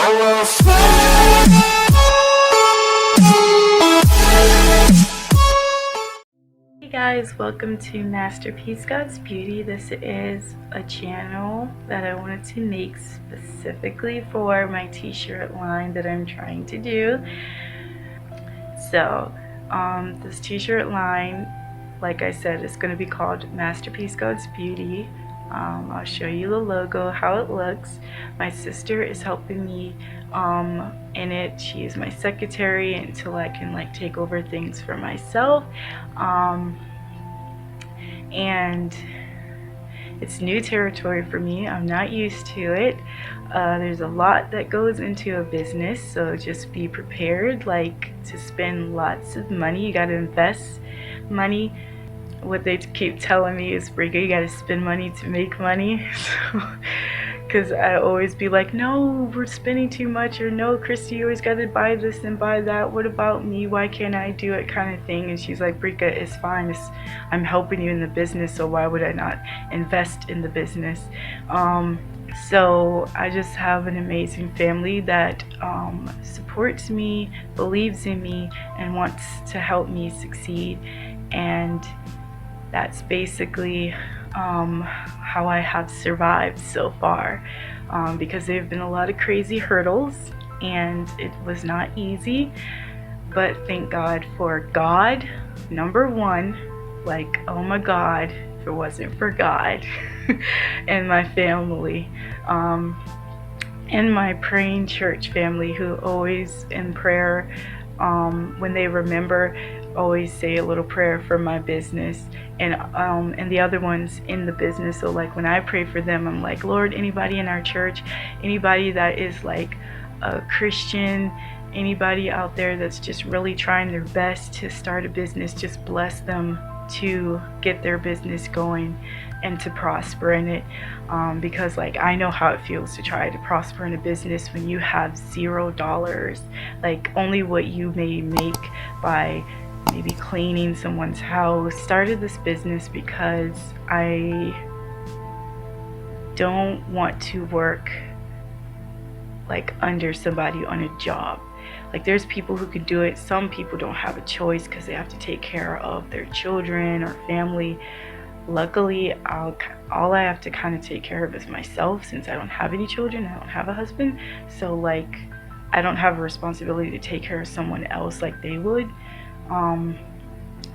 Hey guys, welcome to Masterpiece God's Beauty. This is a channel that I wanted to make specifically for my t-shirt line that I'm trying to do. So this t-shirt line, like I said, is going to be called Masterpiece God's Beauty. I'll show you the logo, how it looks. My sister is helping me in it. She is my secretary until I can take over things for myself. And it's new territory for me. I'm not used to it. There's a lot that goes into a business, so just be prepared to spend lots of money. You got to invest money. What they keep telling me is, Brika, you got to spend money to make money. Because I always be like, no, we're spending too much, or no, Christy, you always got to buy this and buy that. What about me? Why can't I do it, kind of thing? And she's like, Brika, it's fine. I'm helping you in the business, so why would I not invest in the business? So I just have an amazing family that supports me, believes in me, and wants to help me succeed. And that's basically how I have survived so far, because there have been a lot of crazy hurdles and it was not easy, but thank God for God, number one. Oh my God, if it wasn't for God and my family, and my praying church family, who always in prayer, when they remember, always say a little prayer for my business, and the other ones in the business. So when I pray for them, I'm like, Lord, anybody in our church, anybody that is a Christian, anybody out there that's just really trying their best to start a business, just bless them to get their business going and to prosper in it, because I know how it feels to try to prosper in a business when you have $0, only what you may make by maybe cleaning someone's house. Started this business because I don't want to work under somebody on a job. There's people who can do it. Some people don't have a choice because they have to take care of their children or family. Luckily, all I have to kind of take care of is myself, since I don't have any children, I don't have a husband. So I don't have a responsibility to take care of someone else like they would.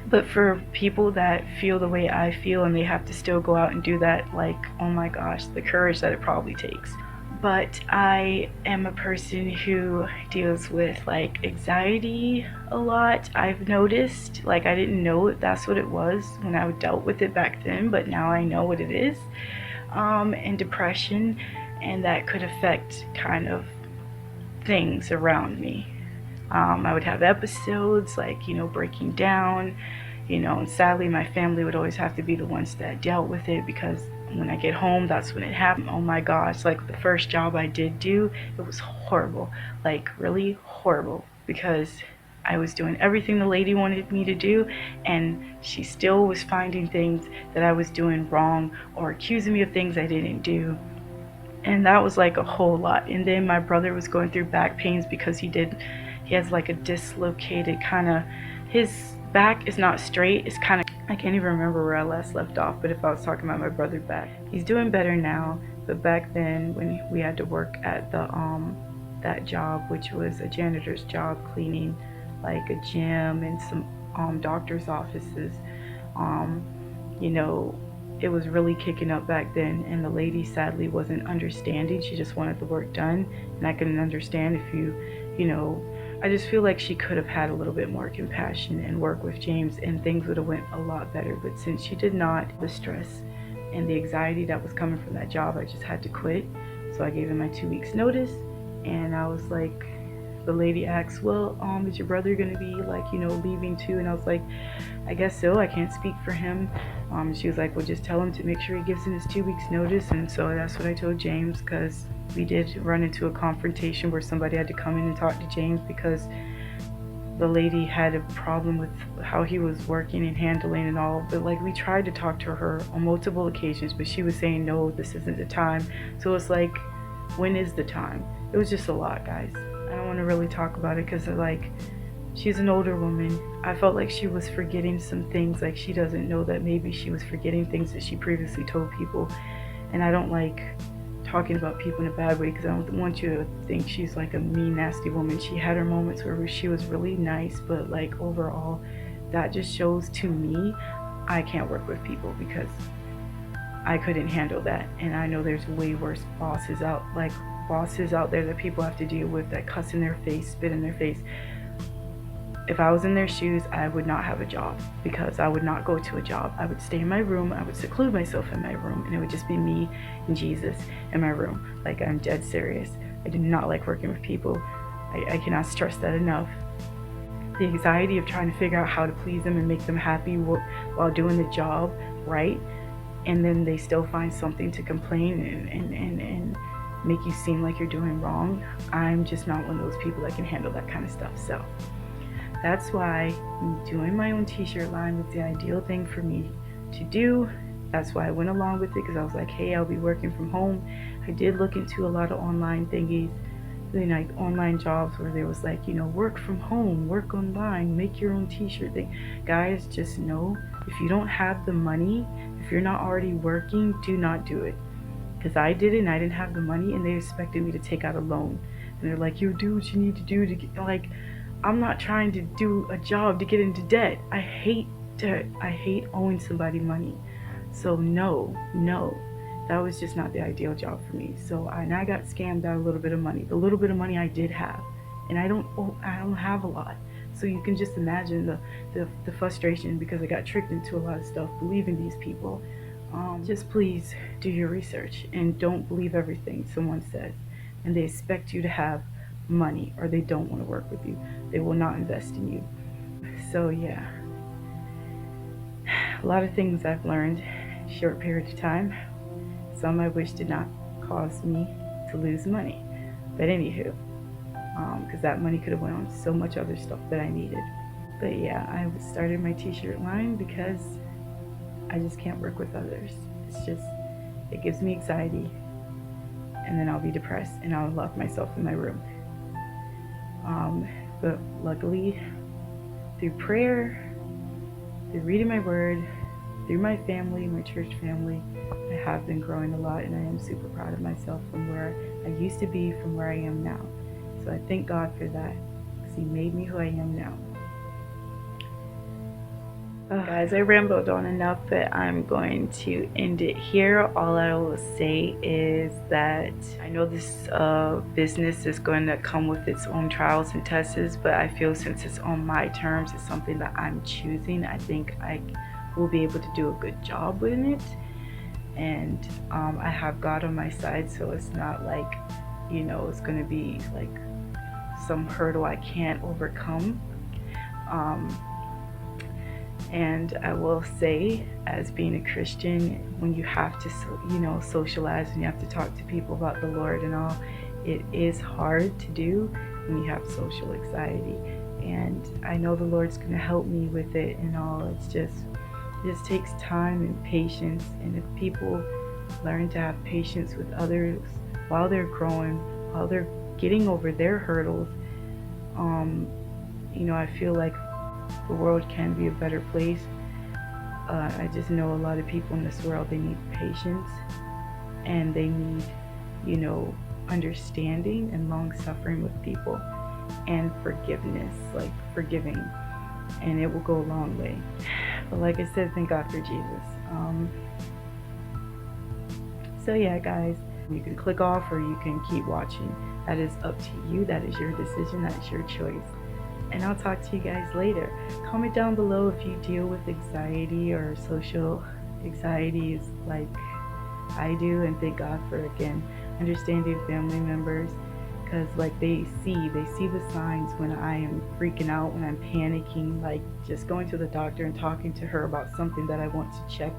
But for people that feel the way I feel and they have to still go out and do that, oh my gosh, the courage that it probably takes. But I am a person who deals with anxiety a lot. I've noticed, I didn't know that's what it was when I dealt with it back then, but now I know what it is. And depression, and that could affect kind of things around me. I would have episodes breaking down, and sadly my family would always have to be the ones that dealt with it, because when I get home, that's when it happened. Oh my gosh, the first job I did do, it was horrible, really horrible, because I was doing everything the lady wanted me to do, and she still was finding things that I was doing wrong or accusing me of things I didn't do. And that was a whole lot. And then my brother was going through back pains because he has a dislocated kind of, his back is not straight, it's kind of, I can't even remember where I last left off, but if I was talking about my brother's back, he's doing better now. But back then, when we had to work at the that job, which was a janitor's job, cleaning a gym and some doctor's offices, it was really kicking up back then, and the lady sadly wasn't understanding. She just wanted the work done, and I couldn't understand if I just feel she could have had a little bit more compassion and work with James, and things would have went a lot better. But since she did not, the stress and the anxiety that was coming from that job, I just had to quit. So I gave him my 2 weeks notice, and I was the lady asked, well, is your brother gonna be leaving too? And I was like, I guess so, I can't speak for him. She was like, well, just tell him to make sure he gives in his 2 weeks notice. And so that's what I told James, because we did run into a confrontation where somebody had to come in and talk to James, because the lady had a problem with how he was working and handling and all. But we tried to talk to her on multiple occasions, but she was saying, no, this isn't the time. So it's When is the time? It was just a lot, guys. I don't want to really talk about it because like, she's an older woman. I felt like she was forgetting some things, like she doesn't know that maybe she was forgetting things that she previously told people. And I don't like talking about people in a bad way because I don't want you to think she's like a mean, nasty woman. She had her moments where she was really nice, but like overall, that just shows to me I can't work with people because I couldn't handle that. And I know there's way worse bosses out there that people have to deal with, that cuss in their face, spit in their face. If I was in their shoes, I would not have a job because I would not go to a job. I would stay in my room. I would seclude myself in my room, and it would just be me and Jesus in my room. Like, I'm dead serious. I do not like working with people. I cannot stress that enough. The anxiety of trying to figure out how to please them and make them happy while doing the job right, and then they still find something to complain and make you seem like you're doing wrong. I'm just not one of those people that can handle that kind of stuff. So that's why doing my own t-shirt line was the ideal thing for me to do. That's why I went along with it, because I was like, hey, I'll be working from home. I did look into a lot of online thingies, like online jobs where there was like, work from home, work online, make your own t-shirt thing. Guys, just know, if you don't have the money, if you're not already working, do not do it. Because I did it and I didn't have the money, and they expected me to take out a loan. And they're like, you do what you need to do to get, like, I'm not trying to do a job to get into debt. I hate debt. I hate owing somebody money. So no, that was just not the ideal job for me. So I got scammed out a little bit of money. The little bit of money I did have, and I don't have a lot. So you can just imagine the frustration, because I got tricked into a lot of stuff, believing these people. Just please do your research and don't believe everything someone says. And they expect you to have money, or they don't want to work with you. They will not invest in you. So yeah, a lot of things I've learned in a short period of time. Some I wish did not cause me to lose money, but anywho, because that money could have went on so much other stuff that I needed. But yeah, I started my t-shirt line because I just can't work with others. It gives me anxiety, and then I'll be depressed and I'll lock myself in my room. But luckily, through prayer, through reading my word, through my family, my church family, I have been growing a lot, and I am super proud of myself from where I used to be from where I am now. So I thank God for that, because He made me who I am now. Guys, I rambled on enough, but I'm going to end it here. All I will say is that I know this business is going to come with its own trials and tests, but I feel since it's on my terms, it's something that I'm choosing. I think I will be able to do a good job with it, and I have God on my side, so it's not like, it's going to be like some hurdle I can't overcome. And I will say, as being a Christian, when you have to, socialize and you have to talk to people about the Lord and all, it is hard to do when you have social anxiety. And I know the Lord's going to help me with it and all. It just takes time and patience. And if people learn to have patience with others while they're growing, while they're getting over their hurdles, I feel like the world can be a better place. I just know a lot of people in this world, they need patience, and they need, understanding and long suffering with people, and forgiveness, like forgiving, and it will go a long way. But like I said, thank God for Jesus. So yeah, guys, you can click off or you can keep watching. That is up to you. That is your decision. That is your choice. And I'll talk to you guys later. Comment down below if you deal with anxiety or social anxieties like I do, and thank God for, again, understanding family members, because like they see the signs when I am freaking out, when I'm panicking, like just going to the doctor and talking to her about something that I want to check.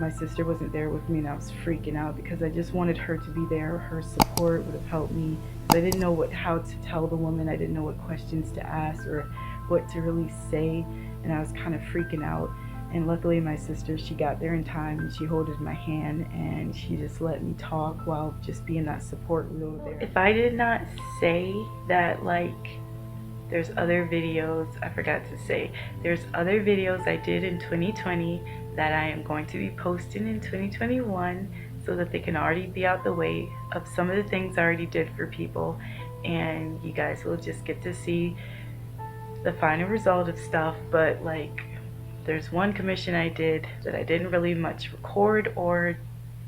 My sister wasn't there with me and I was freaking out because I just wanted her to be there. Her support would have helped me. I didn't know how to tell the woman. I didn't know what questions to ask or what to really say, and I was kind of freaking out. And luckily my sister, she got there in time and she holded my hand and she just let me talk while just being that support wheel there. If I did not say that, like, there's other videos, I forgot to say, there's other videos I did in 2020 that I am going to be posting in 2021 so that they can already be out the way of some of the things I already did for people, and you guys will just get to see the final result of stuff. But like, there's one commission I did that I didn't really much record or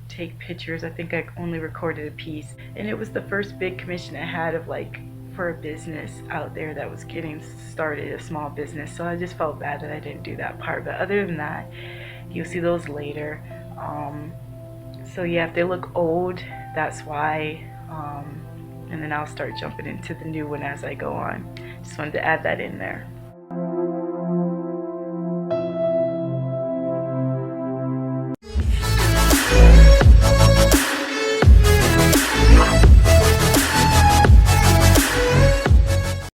take pictures. I think I only recorded a piece, and it was the first big commission I had of like for a business out there that was getting started, a small business. So I just felt bad that I didn't do that part, but other than that, you'll see those later. So yeah, if they look old, that's why, and then I'll start jumping into the new one as I go on. Just wanted to add that in there.